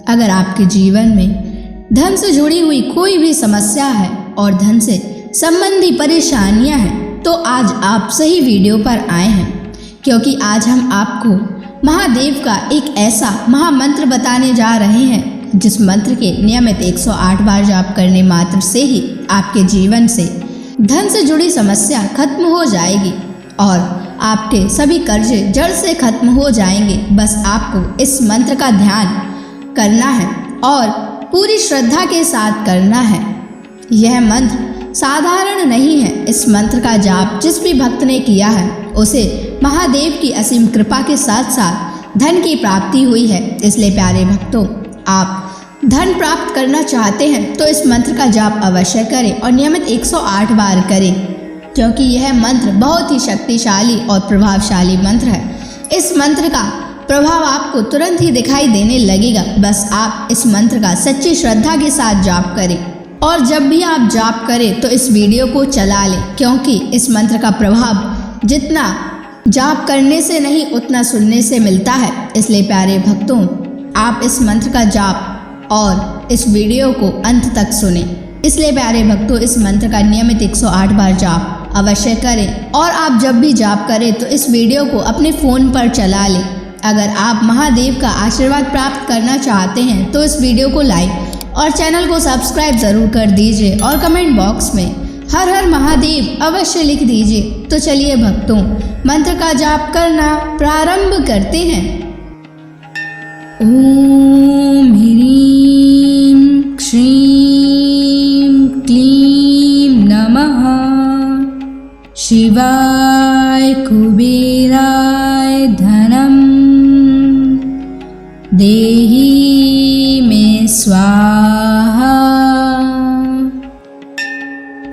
अगर आपके जीवन में धन से जुड़ी हुई कोई भी समस्या है और धन से संबंधी परेशानियां हैं तो आज आप सही वीडियो पर आए हैं, क्योंकि आज हम आपको महादेव का एक ऐसा महामंत्र बताने जा रहे हैं जिस मंत्र के नियमित 108 बार जाप करने मात्र से ही आपके जीवन से धन से जुड़ी समस्या खत्म हो जाएगी और आपके सभी कर्जे जड़ से खत्म हो जाएंगे। बस आपको इस मंत्र का ध्यान करना है और पूरी श्रद्धा के साथ करना है। यह मंत्र साधारण नहीं है। इस मंत्र का जाप जिस भी भक्त ने किया है उसे महादेव की असीम कृपा के साथ साथ धन की प्राप्ति हुई है। इसलिए प्यारे भक्तों, आप धन प्राप्त करना चाहते हैं तो इस मंत्र का जाप अवश्य करें और नियमित 108 बार करें, क्योंकि यह मंत्र बहुत ही शक्तिशाली और प्रभावशाली मंत्र है। इस मंत्र का प्रभाव आपको तुरंत ही दिखाई देने लगेगा। बस आप इस मंत्र का सच्ची श्रद्धा के साथ जाप करें और जब भी आप जाप करें तो इस वीडियो को चला लें, क्योंकि इस मंत्र का प्रभाव जितना जाप करने से नहीं उतना सुनने से मिलता है। इसलिए प्यारे भक्तों, आप इस मंत्र का जाप और इस वीडियो को अंत तक सुने। इसलिए प्यारे भक्तों, इस मंत्र का नियमित 108 बार जाप अवश्य करें और आप जब भी जाप करें तो इस वीडियो को अपने फ़ोन पर चला लें। अगर आप महादेव का आशीर्वाद प्राप्त करना चाहते हैं तो इस वीडियो को लाइक और चैनल को सब्सक्राइब ज़रूर कर दीजिए और कमेंट बॉक्स में हर हर महादेव अवश्य लिख दीजिए। तो चलिए भक्तों, मंत्र का जाप करना प्रारंभ करते हैं। ओम ह्रीं श्रीं क्लीं नमः शिवाय कुबेराय धनम देहि मे स्वाहा।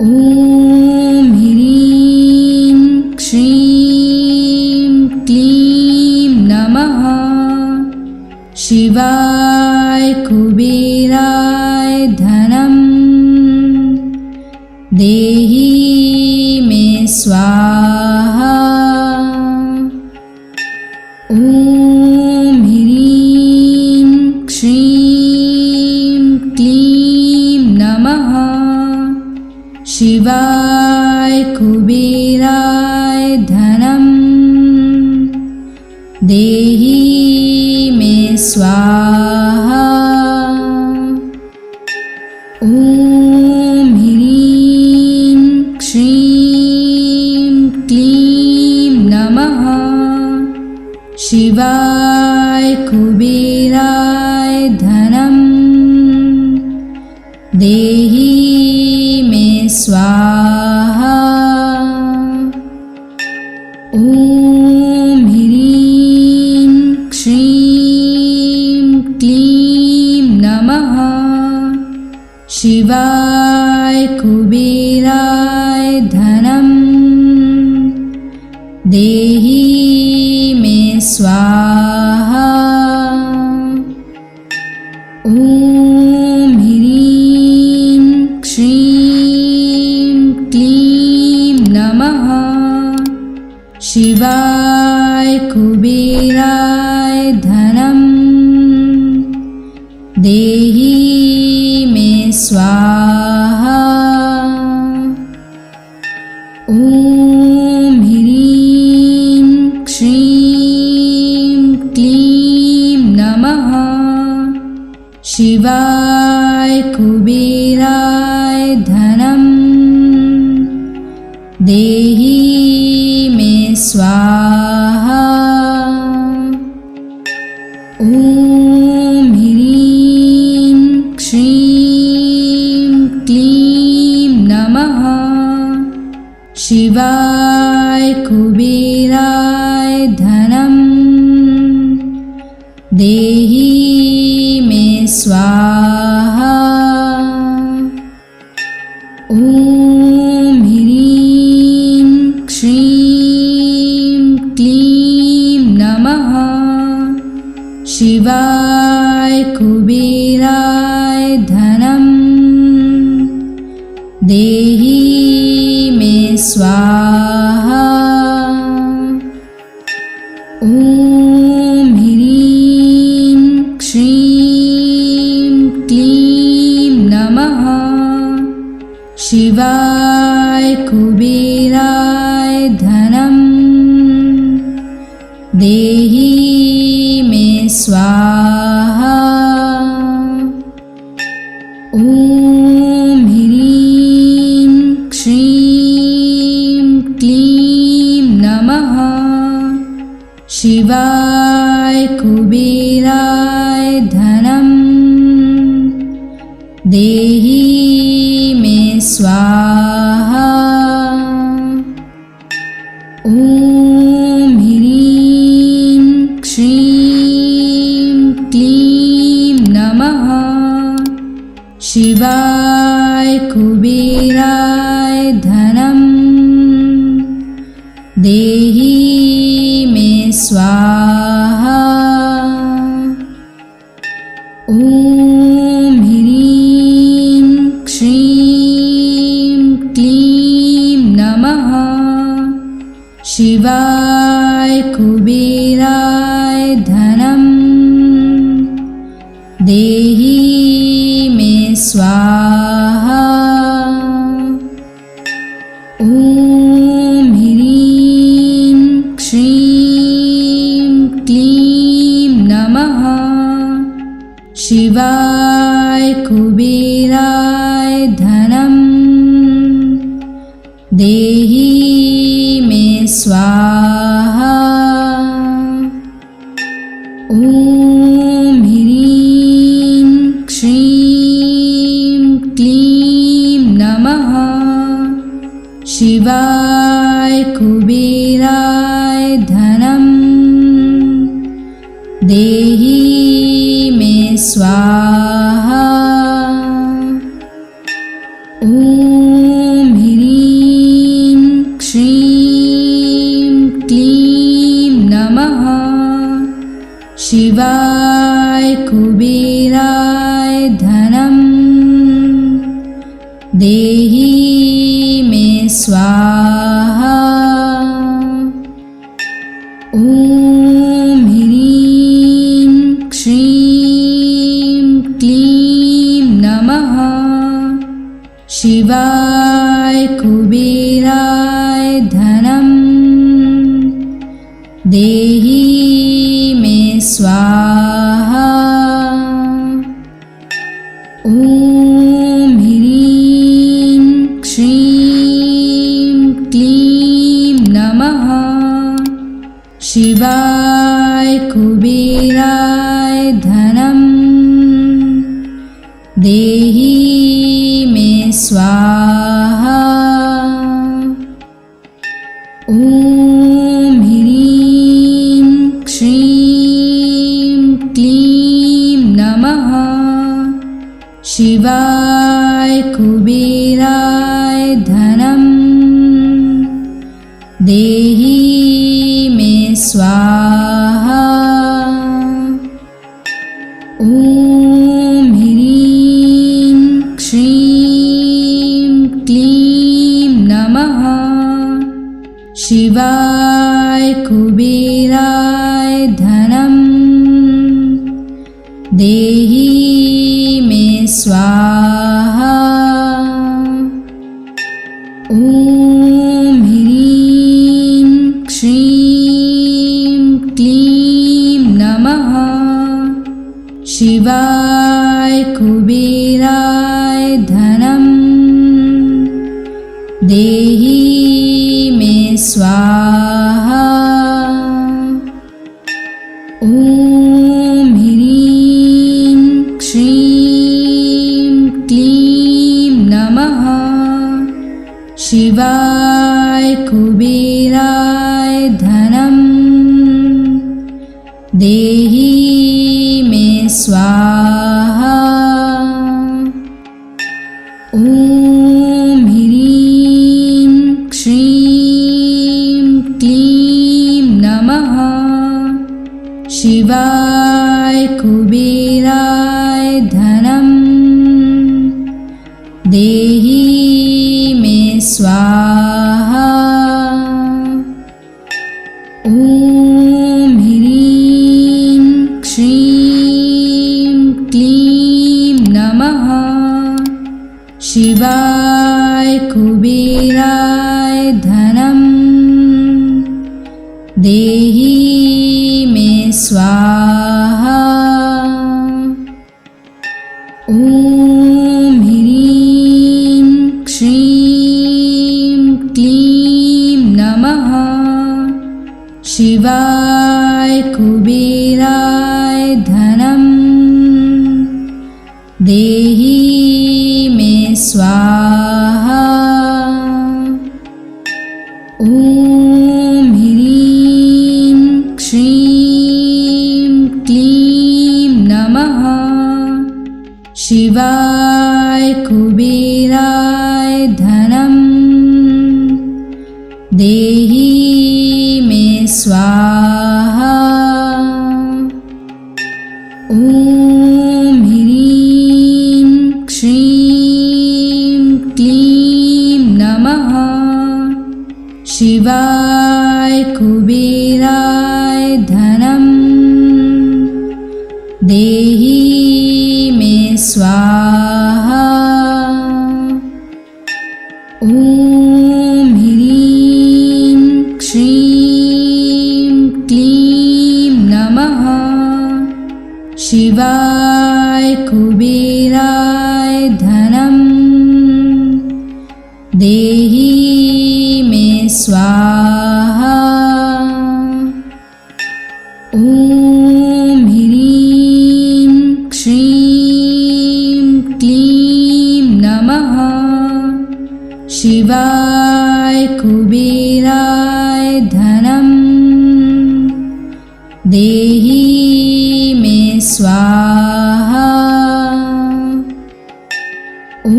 ओम ह्रीं श्रीं क्लीं नमः शिवाय कुबेराय धनम देहि मे स्वाहा। ओम ह्रीं श्रीं क्लीं नमः शिवाय कुबेराय धनम देहि मे स्वाहा। ओम ह्रीं श्रीं क्लीं नमः शिवाय कुबेराय धनम देहि मे स्वाहा। ओम ह्रीं श्रीं क्लीं नमः शिवाय कुबेराय धनम देहि मे स्वाहा। ओम ह्रीं श्रीं क्लीं नमः शिवाय कुबेराय धनम देहि मे स्वाहा। ओम ह्रीं श्रीं क्लीं नमः शिवाय कुबेराय धनम देहि मे स्वाहा। ओम ह्रीं श्रीं क्लीं नमः शिवाय कुबेराय धनम देहि मे स्वाहा। ओम ह्रीं श्रीं क्लीं नमः शिवाय कुबेराय धनम देहि मे स्वाहा। ओम ह्रीं श्रीं कुबेराय धनं देहि मे स्वाहा। ॐ ह्रीं श्रीं क्लीं नमः शिवाय कुबेराय धनं देहि मे स्वाहा। ॐ ह्रीं श्रीं क्लीं नमः शिवाय कुबेराय धनं देहि मे स्वाहा। ॐ ह्रीं श्रीं क्लीं नमः शिवाय कुबेराय धनं देहि मे स्वाहा। ॐ ह्रीं श्रीं क्लीं नमः शिवाय कुबेराय धनं देहि मे स्वाहा। ॐ ह्रीं श्रीं क्लीं नमः शिवाय कुबेराय धनं देहि मे स्वाहा। ॐ ह्रीं श्रीं क्लीं नमः शिवाय कुबेराय धनं देहि मे स्वाहा। ॐ ह्रीं श्रीं क्लीं नमः शिवाय कुबेराय धनं देहि मे स्वाहा। ॐ ह्रीं श्रीं क्लीं नमः शिवाय कुबेराय धनं देहि मे स्वाहा। ॐ ह्रीं श्रीं क्लीं नमः शिवाय कुबेराय धनं देहि मे स्वाहा। ॐ ह्रीं श्रीं क्लीं नमः शिवाय कुबेराय धनं देहि मे स्वाहा। ॐ ह्रीं श्रीं क्लीं नमः शिवाय कुबेराय धनं देहि मे स्वाहा। ॐ ह्रीं श्रीं क्लीं नमः शिवाय कुबेराय धनं देहि मे स्वाहा। ॐ ह्रीं श्रीं क्लीं नमः शिवाय कुबेराय धनं देहि मे स्वाहा। ॐ ह्रीं श्रीं क्लीं नमः शिवाय कुबेराय धनं देहि मे स्वाहा। ॐ ह्रीं श्रीं क्लीं नमः शिवाय कुबेराय धनं देहि मे स्वाहा। ॐ ह्रीं श्रीं क्लीं नमः शिवाय कुबेराय धनं देहि मे स्वाहा। ॐ ह्रीं श्रीं क्लीं नमः शिवाय कुबेराय धनं देहि मे स्वाहा। ॐ ह्रीं श्रीं क्लीं नमः शिवाय कुबेराय धनं देहि मे स्वाहा। ॐ ह्रीं श्रीं क्लीं नमः शिवाय कुबेराय धनं देहि मे स्वाहा। ॐ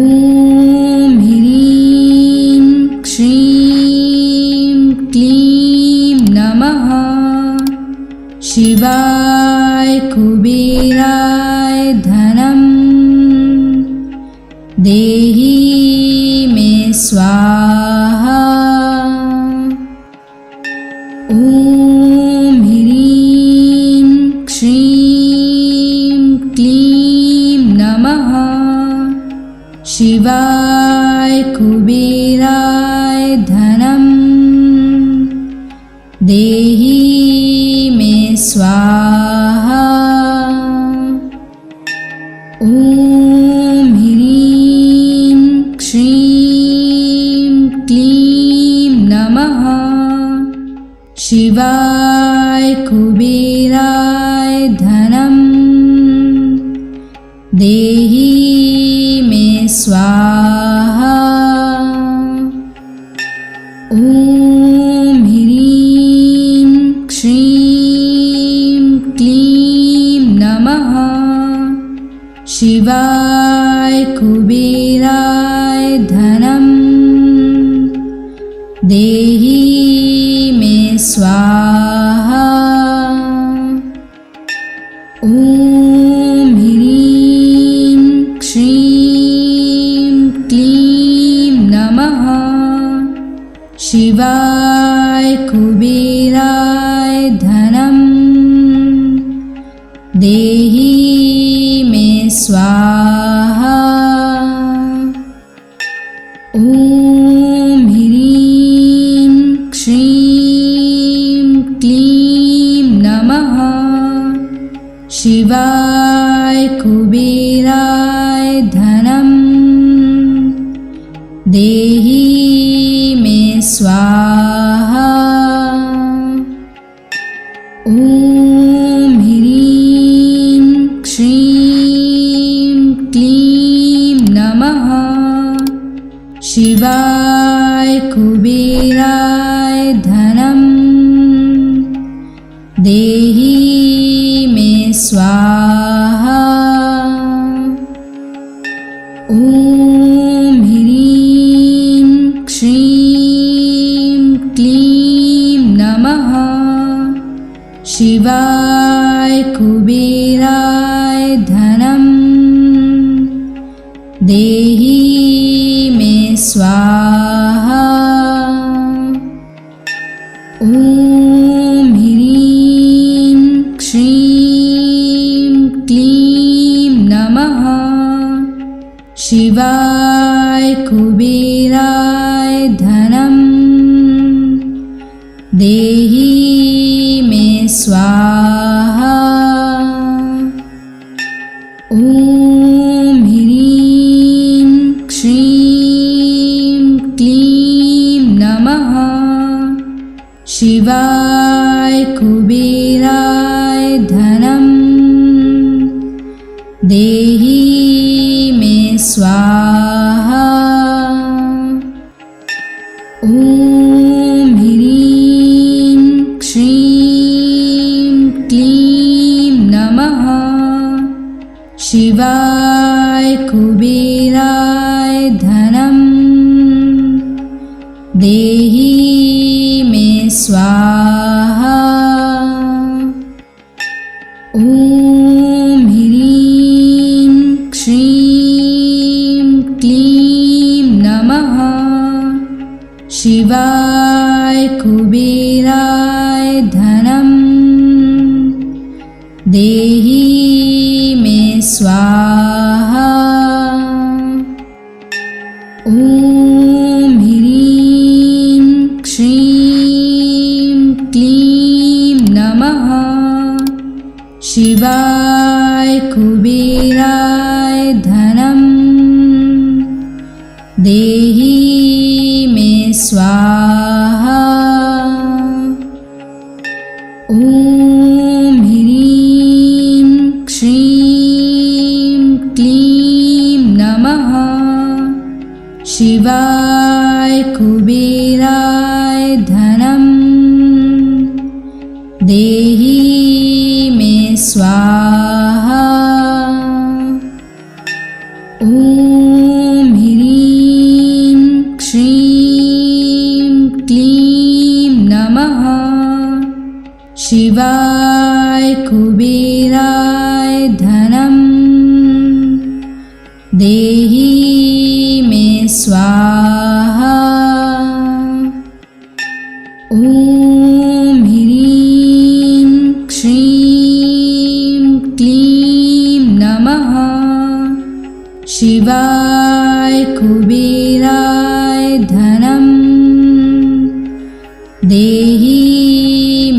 ह्रीं श्रीं क्लीं नमः शिवाय कुबेराय धनं देहि मे स्वाहा। ॐ ह्रीं श्रीं क्लीं नमः शिवाय कुबेराय धनं देहि मे स्वाहा। ॐ ह्रीं श्रीं क्लीं नमः शिवाय कुबेराय धनं देहि मे स्वाहा। ॐ ह्रीं श्रीं क्लीं नमः शिवाय कुबेराय धनं देहि मे स्वाहा। ॐ ह्रीं श्रीं क्लीं नमः शिवाय कुबेराय धनं देहि मे स्वाहा। ॐ ह्रीं श्रीं क्लीं नमः शिवाय कुबेराय धनं देहि मे स्वाहा। ॐ ह्रीं श्रीं क्लीं नमः शिवाय कुबेराय धनं देहि मे स्वाहा। ॐ ह्रीं श्रीं क्लीं नमः शिवाय कुबेराय धनं देहि मे स्वाहा। ॐ ह्रीं श्रीं क्लीं नमः शिवाय कुबेराय धनं देहि मे स्वाहा। ॐ ह्रीं श्रीं क्लीं नमः शिवाय कुबेराय धनं देहि मे स्वाहा। ॐ ह्रीं श्रीं क्लीं नमः शिवाय कुबेराय धनं देहि मे स्वाहा। ॐ ह्रीं श्रीं क्लीं नमः शिवाय कुबेराय धनं देहि मे स्वाहा। ॐ ह्रीं श्रीं क्लीं नमः शिवाय कुबेराय धनं देहि मे स्वाहा। ॐ ह्रीं श्रीं क्लीं नमः शिवाय कुबेराय धनं देहि मे स्वाहा। ॐ ह्रीं श्रीं क्लीं नमः शिवाय कुबेराय धनं देहि मे स्वाहा। ॐ ह्रीं श्रीं क्लीं नमः शिवाय कुबेराय धनं देहि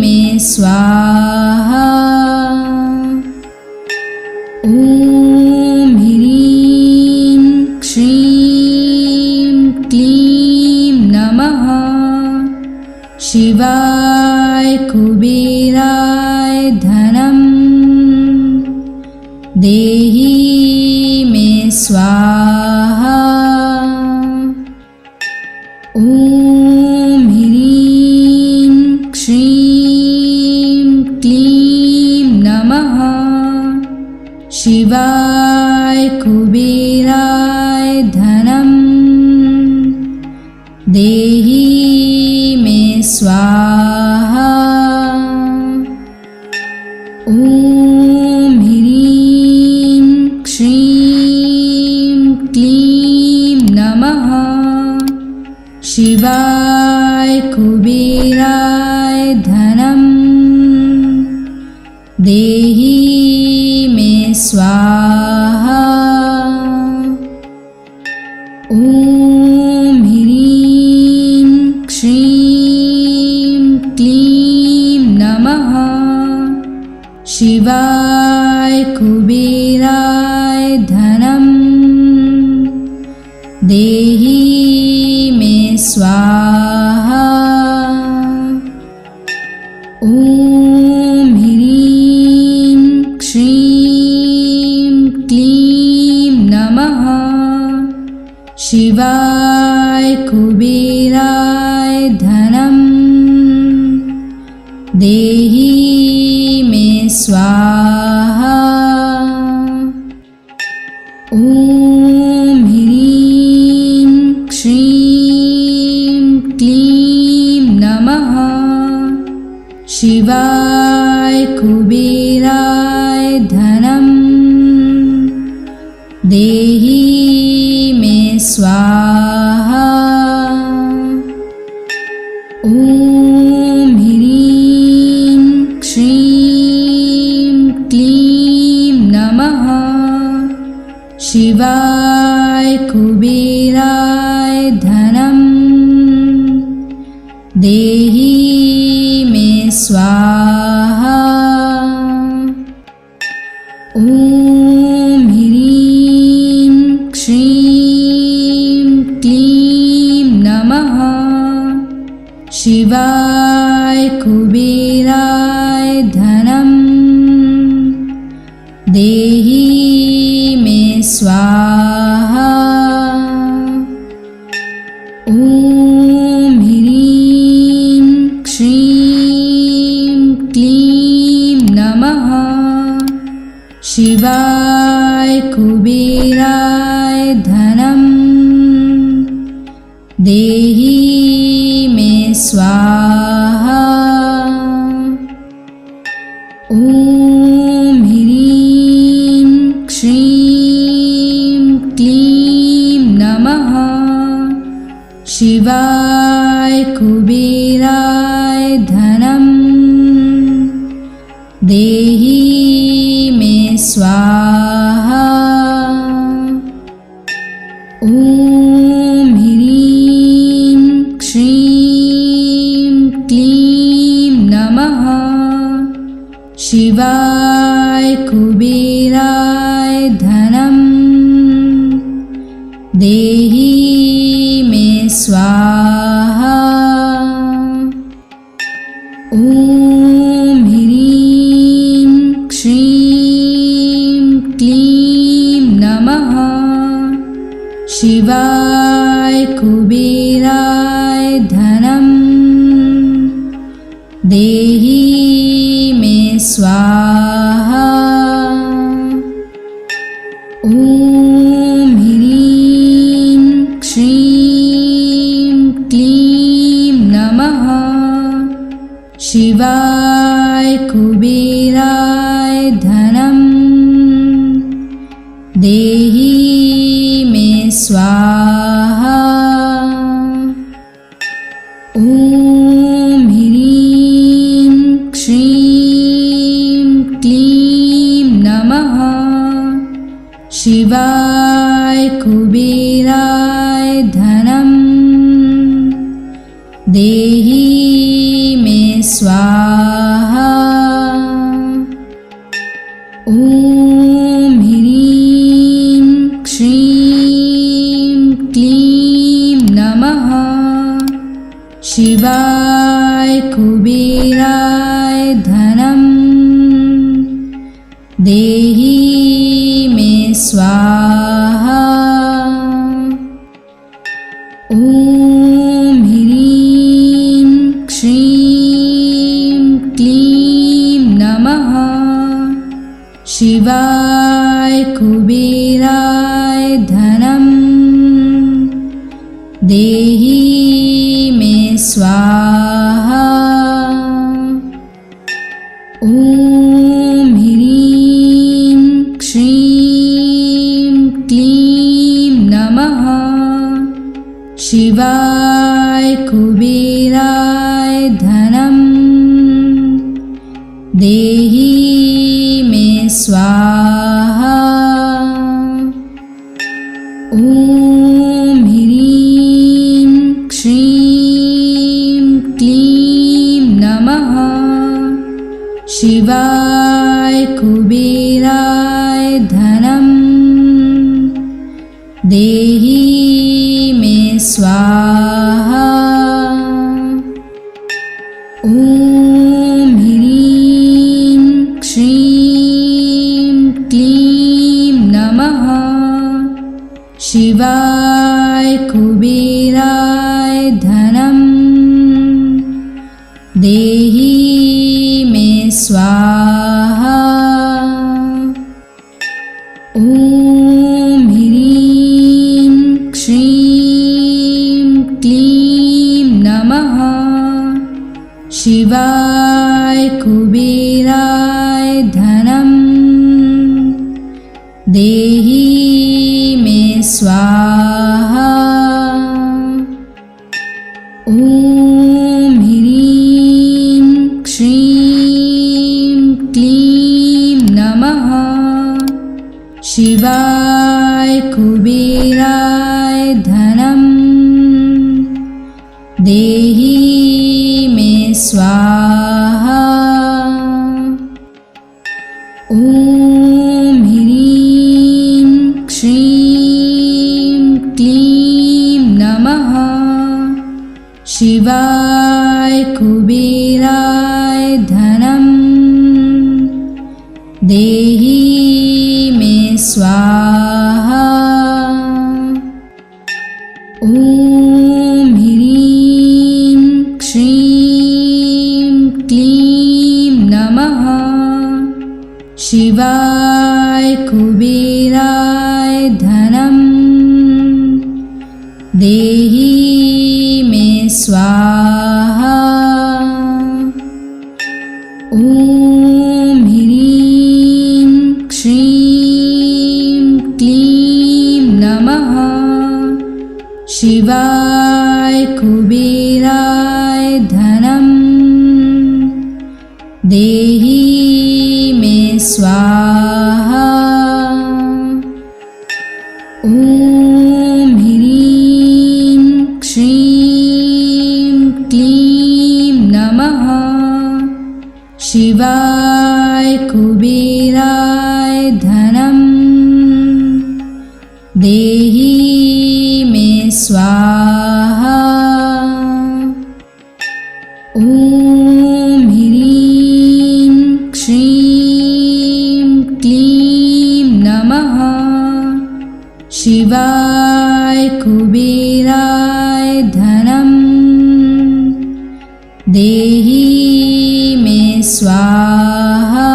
मे स्वाहा। ॐ ह्रीं श्रीं क्लीं नमः शिवाय कुबेराय धनं देहि मे स्वाहा। ॐ ह्रीं श्रीं क्लीं नमः शिवाय कुबेराय धनं देहि मे स्वाहा। ॐ ह्रीं श्रीं क्लीं नमः शिवाय कुबेराय धनं देहि मे स्वाहा। ॐ ह्रीं श्रीं क्लीं नमः शिवाय कुबेराय धनं देहि मे स्वाहा। ॐ ह्रीं श्रीं क्लीं नमः शिवाय कुबेराय धनं देहि मे स्वाहा। ॐ ह्रीं श्रीं क्लीं नमः शिवाय कुबेराय धनं देहि मे स्वाहा। ॐ ह्रीं श्रीं क्लीं नमः शिवाय कुबेराय धनं देहि मे स्वाहा। ॐ ह्रीं श्रीं क्लीं नमः शिवाय कुबेराय धनं देहि मे स्वाहा। ॐ ह्रीं श्रीं क्लीं नमः शिवाय कुबेराय धनं देहि मे स्वाहा। ॐ ह्रीं श्रीं क्लीं नमः शिवाय कुबेराय धनं देहि मे स्वाहा। ॐ ह्रीं श्रीं क्लीं नमः शिवाय कुबेराय धनं देहि मे स्वाहा। ॐ ह्रीं श्रीं क्लीं नमः शिवाय कुबेराय धनं देहि मे स्वाहा। ॐ ह्रीं श्रीं क्लीं नमः शिवाय कुबेराय धनं देहि मे स्वाहा। ॐ ह्रीं श्रीं क्लीं नमः शिवाय कुबेराय धनं देहि मे स्वाहा। ॐ ह्रीं श्रीं क्लीं नमः शिवाय कुबेराय धनं देहि मे स्वाहा। ॐ ह्रीं श्रीं क्लीं नमः शिवाय कुबेराय धनं देहि मे स्वाहा। ॐ ह्रीं श्रीं क्लीं नमः शिवाय कुबेराय धनं देहि मे स्वाहा। ॐ ह्रीं श्रीं क्लीं नमः शिवाय कुबेराय धनं देहि मे स्वाहा। ॐ ह्रीं श्रीं क्लीं नमः शिवाय कुबेराय धनं देहि मे स्वाहा। ॐ ह्रीं श्रीं क्लीं नमः शिवाय कुबेराय धनं देहि मे स्वाहा। ॐ ह्रीं श्रीं क्लीं नमः शिवाय कुबेराय धनं देहि देहि मे स्वाहा। ॐ ह्रीं श्रीं क्लीं नमः शिवाय कुबेराय धनं देहि मे स्वाहा। ॐ ह्रीं श्रीं क्लीं नमः शिवाय कुबेराय धनं देहि मे स्वाहा। ॐ ह्रीं श्रीं क्लीं नमः शिवाय कुबेराय धनं देहि मे स्वाहा। ॐ ह्रीं श्रीं क्लीं नमः शिवाय कुबेराय धनं देहि मे स्वाहा। ॐ ह्रीं श्रीं क्लीं नमः शिवाय कुबेराय धनं देहि मे स्वाहा।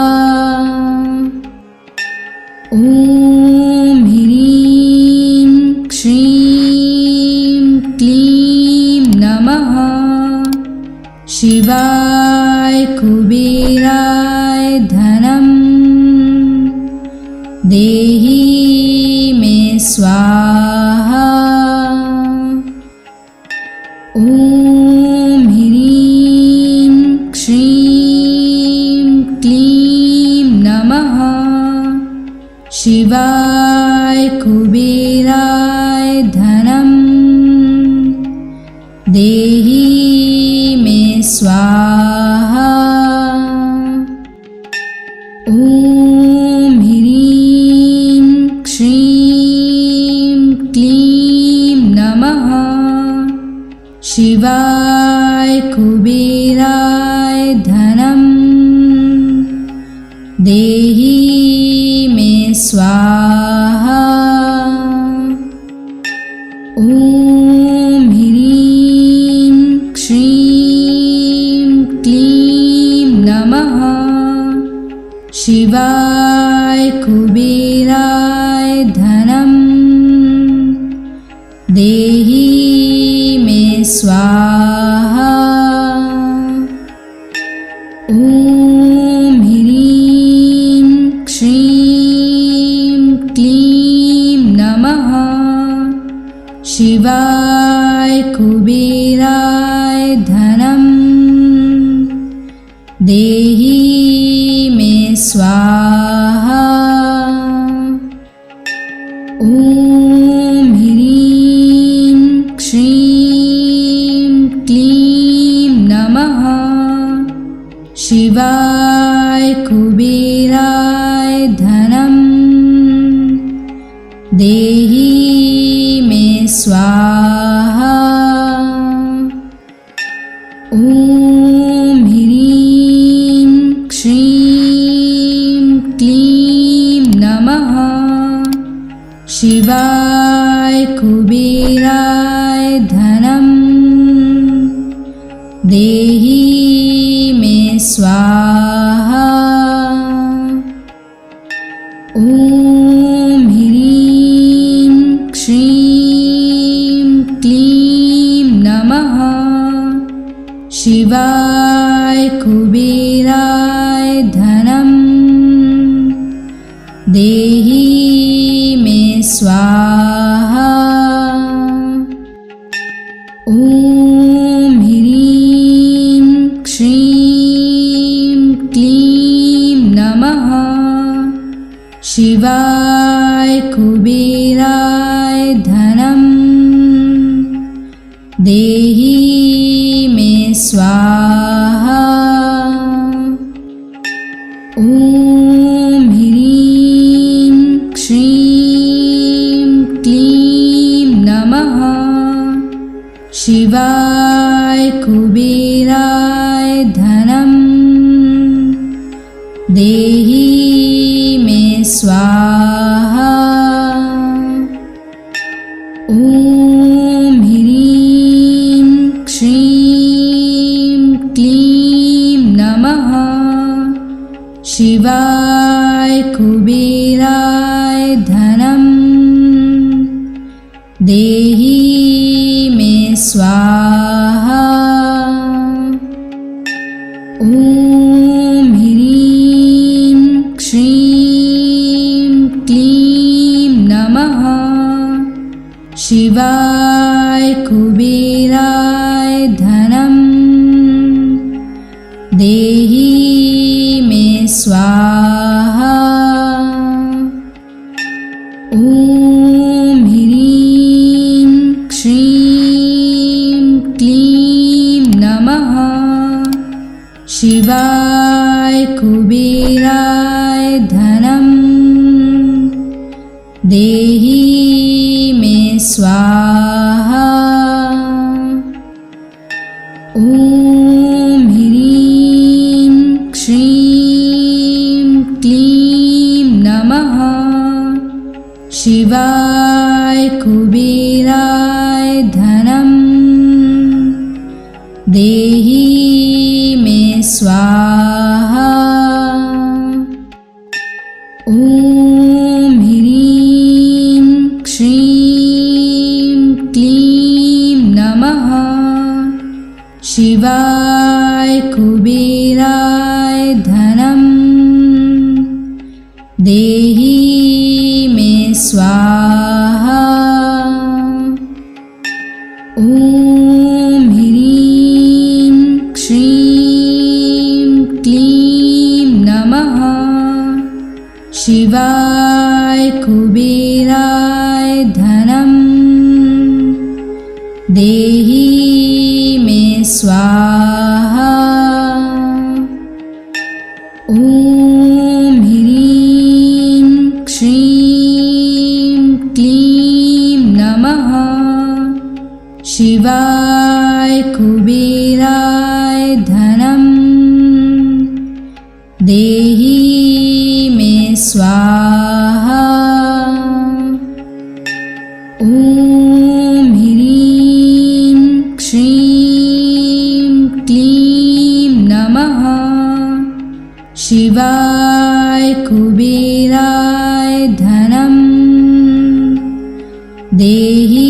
ॐ ह्रीं श्रीं क्लीं नमः शिवाय कुबेराय धनं देहि मे स्वाहा। ॐ ह्रीं श्रीं क्लीं नमः शिवाय कुबेराय धनं देहि मे स्वाहा। ॐ ह्रीं श्रीं क्लीं नमः शिवाय कुबेराय धनं देहि मे स्वाहा। ॐ ह्रीं श्रीं क्लीं नमः शिवाय कुबेराय धनं देहि मे स्वाहा। ॐ ह्रीं श्रीं क्लीं नमः शिवाय कुबेराय धनं देहि मे स्वाहा। ॐ ह्रीं श्रीं क्लीं नमः शिवाय कुबेराय धनं देहि मे स्वाहा। ॐ ह्रीं श्रीं क्लीं नमः शिवाय कुबेराय धनं देहि मे स्वाहा। ॐ ह्रीं श्रीं क्लीं नमः शिवाय कुबेराय धनं देहि मे स्वाहा। ॐ ह्रीं श्रीं क्लीं नमः शिवाय कुबेराय धनं देहि मे स्वाहा। ॐ ह्रीं श्रीं क्लीं नमः शिवाय कुबेराय धनं देहि मे स्वाहा। ॐ ह्रीं श्रीं क्लीं नमः शिवाय कुबेराय धनं देहि मे स्वाहा। ॐ ह्रीं श्रीं क्लीं नमः शिवाय कुबेराय धनं देहि मे स्वाहा। ॐ ह्रीं श्रीं क्लीं नमः शिवाय कुबेराय धनं देहि मे स्वाहा। ॐ ह्रीं श्रीं क्लीं नमः शिवाय कुबेराय धनं देहि मे स्वाहा। ॐ ह्रीं श्रीं क्लीं नमः शिवाय कुबेराय धनं देहि मे स्वाहा। ॐ ह्रीं श्रीं क्लीं नमः शिवाय कुबेराय धनं देहि मे स्वाहा। ॐ ह्रीं श्रीं क्लीं नमः शिवाय कुबेराय धनं देहि मे स्वाहा। ॐ ह्रीं श्रीं क्लीं नमः शिवाय कुबेराय धनं देहि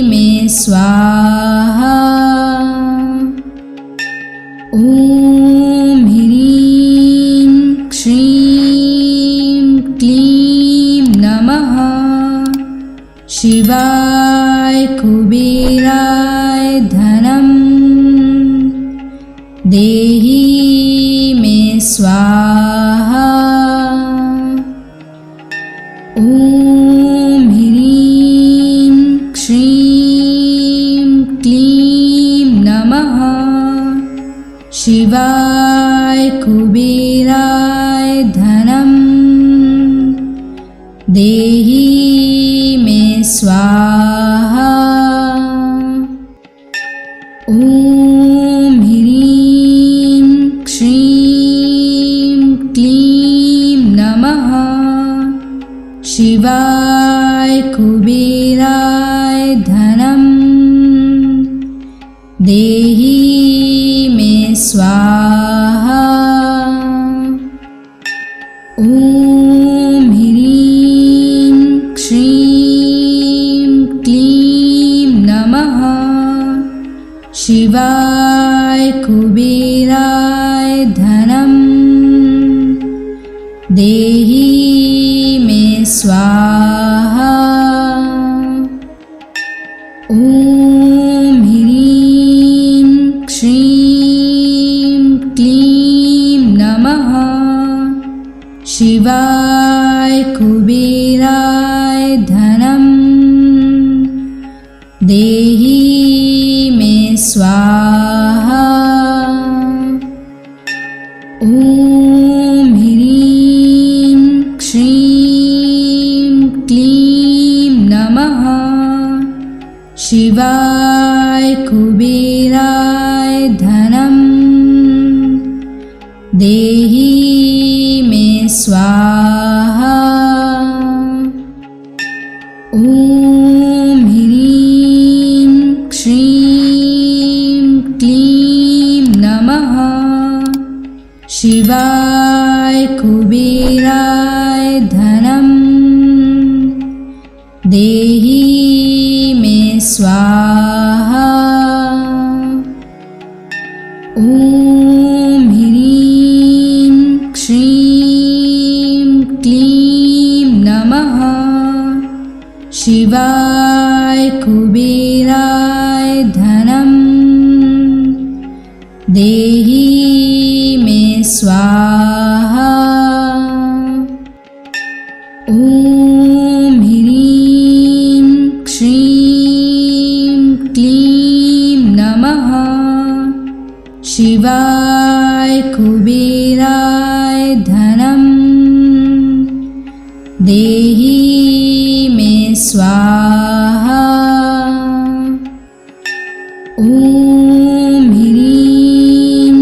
मे स्वाहा। ॐ ह्रीं श्रीं क्लीं नमः शिवाय कुबेराय धनं देहि मे स्वाहा। ॐ ह्रीं श्रीं क्लीं नमः शिवाय कुबेराय धनं देहि मे स्वाहा। ॐ ह्रीं श्रीं क्लीं नमः शिवाय कुबेराय धनं देहि मे स्वाहा। ॐ ह्रीं श्रीं क्लीं नमः शिवाय कुबेराय धनं देहि मे स्वाहा। ॐ ह्रीं श्रीं क्लीं नमः शिवाय कुबेराय धनं देहि मे स्वाहा। देहि मे स्वाहा। ॐ ह्रीं श्रीं क्लीं नमः शिवाय कुबेराय धनं देहि मे स्वाहा। ॐ ह्रीं श्रीं क्लीं नमः शिवाय कुबेराय धनं देहि मे स्वाहा। ॐ ह्रीं श्रीं क्लीं नमः शिवाय कुबेराय धनं देहि मे स्वाहा। ॐ ह्रीं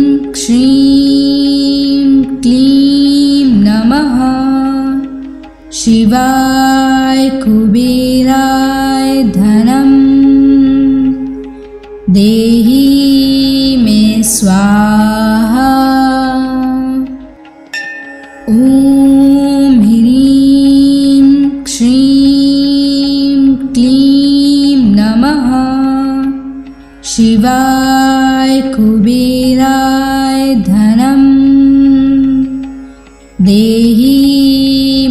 श्रीं क्लीं नमः शिवाय कुबेराय धनं देहि मे स्वाहा। ॐ ह्रीं श्रीं क्लीं नमः शिवाय कुबेराय धनं देहि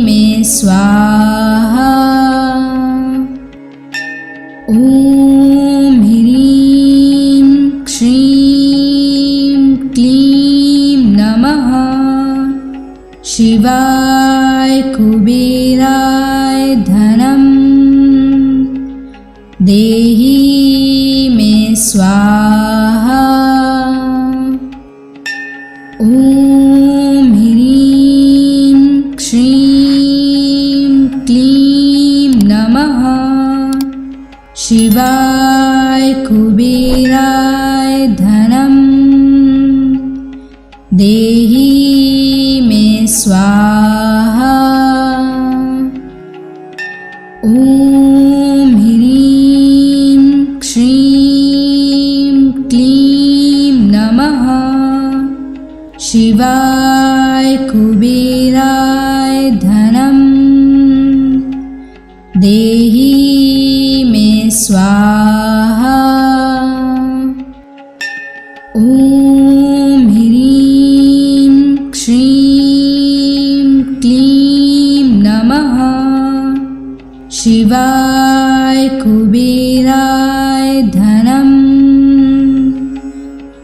मे स्वाहा। ॐ ह्रीं श्रीं क्लीं नमः शिवाय कुबेराय धनं देहि मे स्वाहा। ॐ ह्रीं श्रीं क्लीं नमः शिवाय कुबेराय धनं देहि मे स्वाहा। ॐ ह्रीं श्रीं क्लीं नमः शिवाय कुबेराय धनं देहि मे स्वाहा। ॐ ह्रीं श्रीं क्लीं नमः शिवाय कुबेराय धनं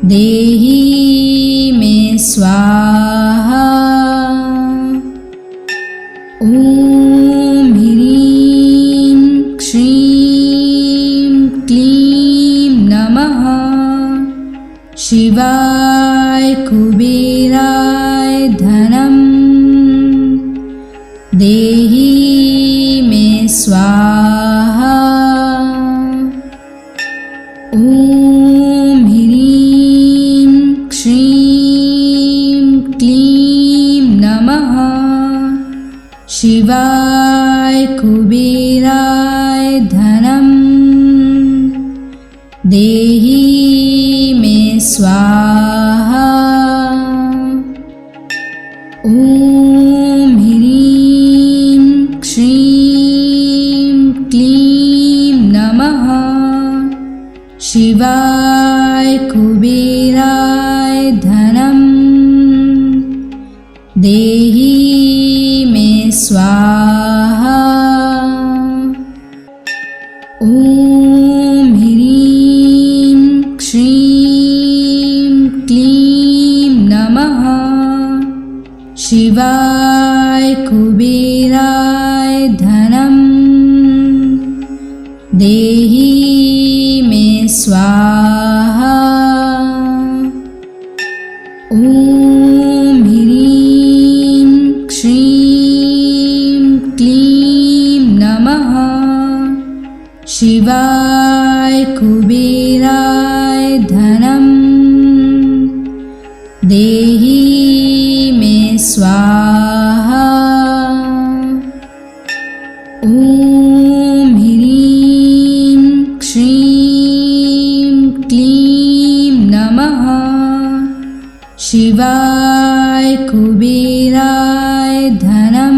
देहि मे स्वाहा। ॐ ह्रीं श्रीं क्लीं नमः शिवाय कुबेराय धनं देहि मे स्वाहा। ॐ ह्रीं श्रीं क्लीं नमः शिवाय कुबेराय धनं देहि मे स्वाहा। ॐ ह्रीं श्रीं क्लीं नमः शिवाय कुबेराय धनं देहि मे स्वाहा। ॐ ह्रीं श्रीं क्लीं नमः शिवाय कुबेराय धनं देहि मे स्वाहा। ॐ ह्रीं श्रीं क्लीं नमः शिवाय कुबेराय धनं देहि स्वाहा। ॐ ह्रीं श्रीं क्लीं नमः शिवाय कुबेराय धनं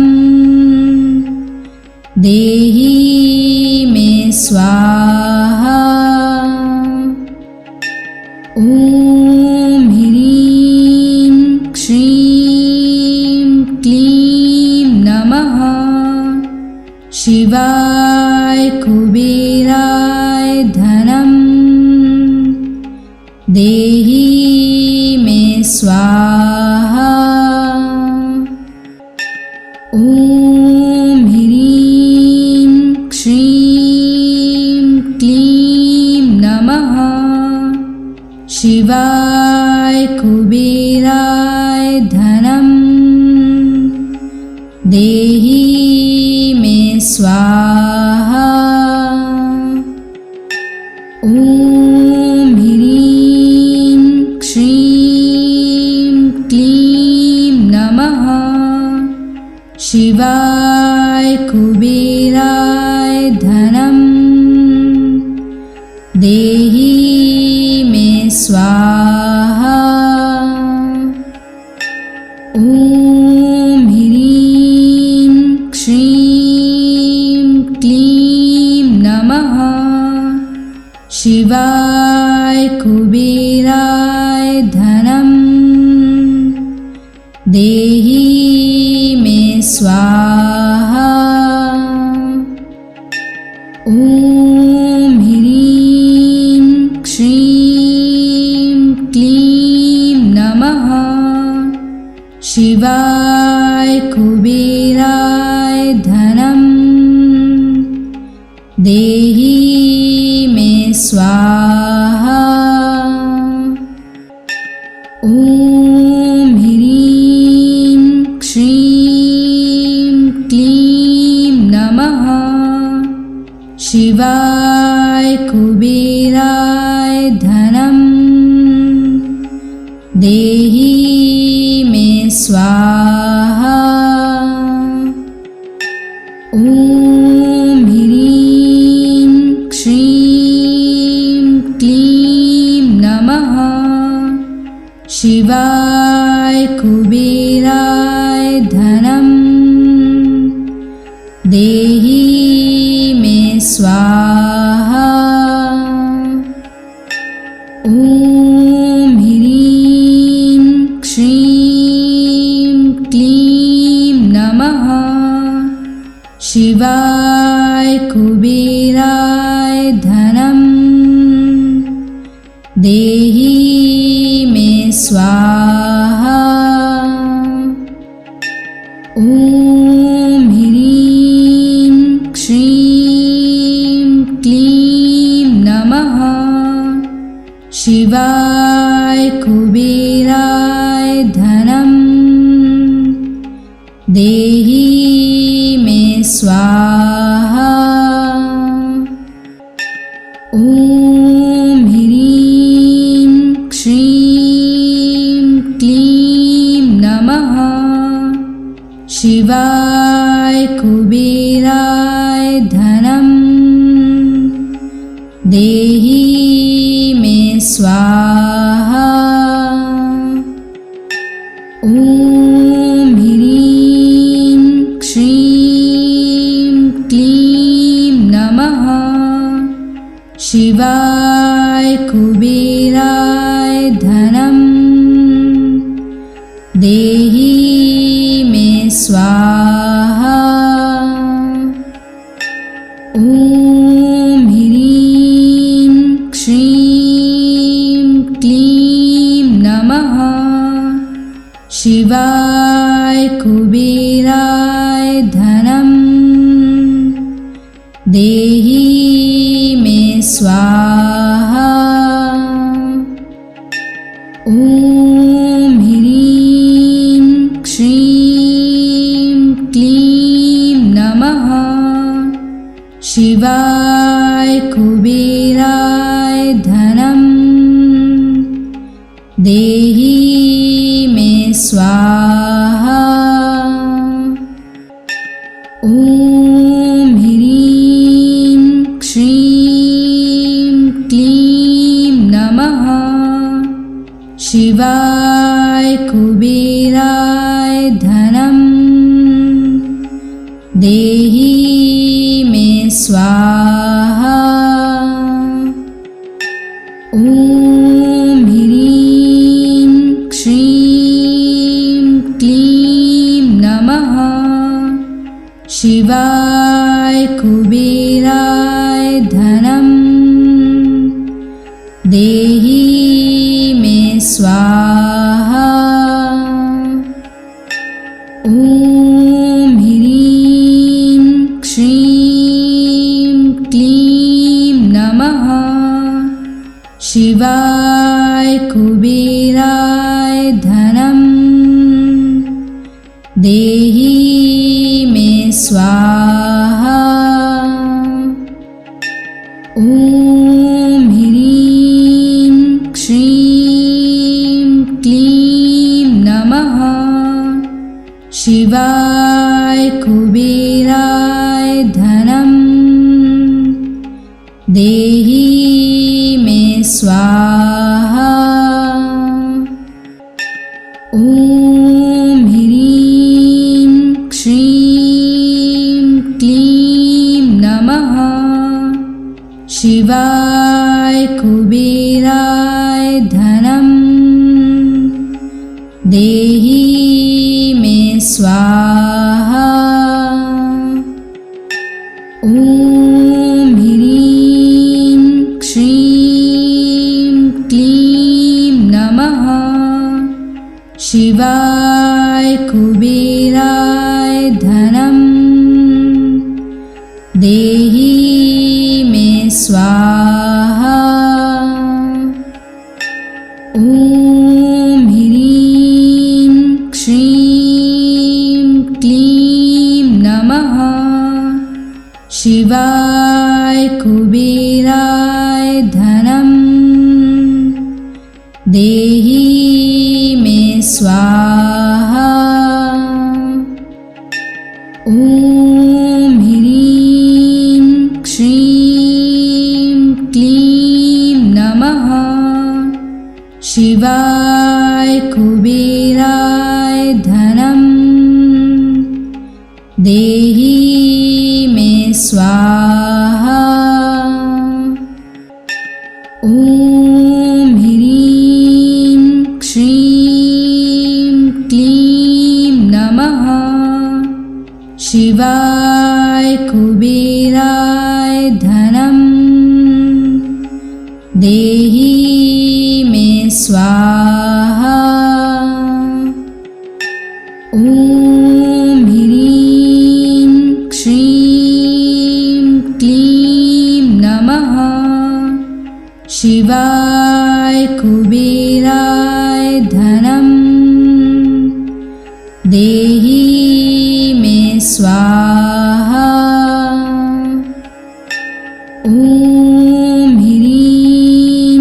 देहि मे स्वाहा। ॐ ह्रीं श्रीं क्लीं नमः शिवाय कुबेराय धनं देहि मे स्वाहा। ॐ ह्रीं श्रीं क्लीं नमः शिवाय कुबेराय धनं देहि मे स्वाहा। ॐ ह्रीं श्रीं क्लीं नमः शिवाय कुबेराय धनं देहि मे स्वाहा। ॐ ह्रीं श्रीं क्लीं नमः शिवाय कुबेराय धनं देहि मे स्वाहा। ॐ ह्रीं श्रीं क्लीं नमः शिवाय कुबेराय धनं देहि मे स्वाहा। ॐ ह्रीं श्रीं क्लीं नमः शिवाय कुबेराय धनं देहि मे स्वाहा। ॐ ह्रीं श्रीं क्लीं नमः शिवाय कुबेराय धनं देहि मे स्वाहा। ॐ ह्रीं श्रीं क्लीं नमः शिवाय कुबेराय धनं देहि मे स्वाहा। ॐ ह्रीं श्रीं क्लीं नमः शिवाय कुबेराय धनं देहि मे स्वाहा। ॐ ह्रीं श्रीं क्लीं नमः शिवाय कुबेराय धनं देहि मे स्वाहा। ॐ ह्रीं श्रीं क्लीं नमः शिवाय कुबेराय धनं देहि मे स्वाहा। ॐ ह्रीं श्रीं क्लीं नमः शिवाय कुबेराय धनं देहि मे स्वाहा। ॐ ह्रीं श्रीं क्लीं नमः शिवाय कुबेराय धनं देहि मे स्वाहा। ॐ ह्रीं श्रीं क्लीं नमः शिवाय कुबेराय धनं देहि मे स्वाहा। ॐ ह्रीं श्रीं क्लीं नमः शिवाय कुबेराय धनं देहि मे स्वाहा। ॐ ह्रीं श्रीं क्लीं नमः शिवाय कुबेराय धनं देहि मे स्वाहा। ॐ ह्रीं श्रीं क्लीं नमः शिवाय कुबेराय धनं देहि मे स्वाहा। ॐ ह्रीं श्रीं क्लीं नमः शिवाय कुबेराय धनं देहि मे स्वाहा। ॐ ह्रीं श्रीं क्लीं नमः शिवाय कुबेराय धनं देहि मे स्वाहा। ॐ ह्रीं श्रीं क्लीं नमः शिवाय कुबेराय धनं देहि मे स्वाहा। ॐ ह्रीं श्रीं क्लीं नमः शिवाय कुबेराय धनं देहि मे स्वाहा। ॐ ह्रीं श्रीं क्लीं नमः शिवाय कुबेराय धनं देहि मे स्वाहा। ॐ ह्रीं श्रीं क्लीं नमः शिवाय कुबेराय धनं देहि मे स्वाहा। ॐ ह्रीं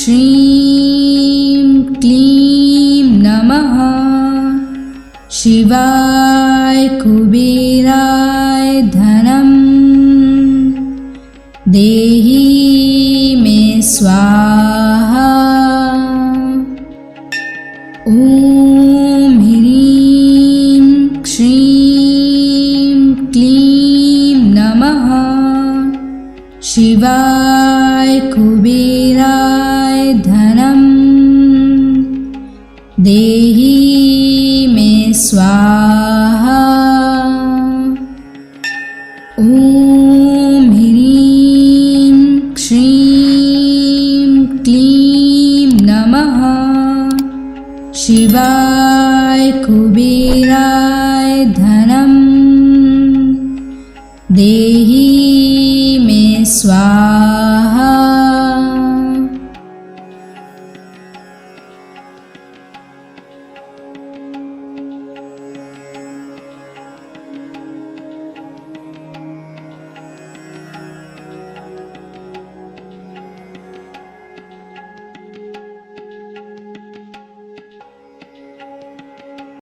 श्रीं क्लीं नमः शिवाय कुबेराय धनं देहि मे स्वाहा। ॐ ह्रीं श्रीं क्लीं नमः शिवाय कुबेराय धनं देहि मे स्वाहा। ॐ ह्रीं श्रीं क्लीं नमः शिवाय कुबेराय धनं देहि मे स्वाहा।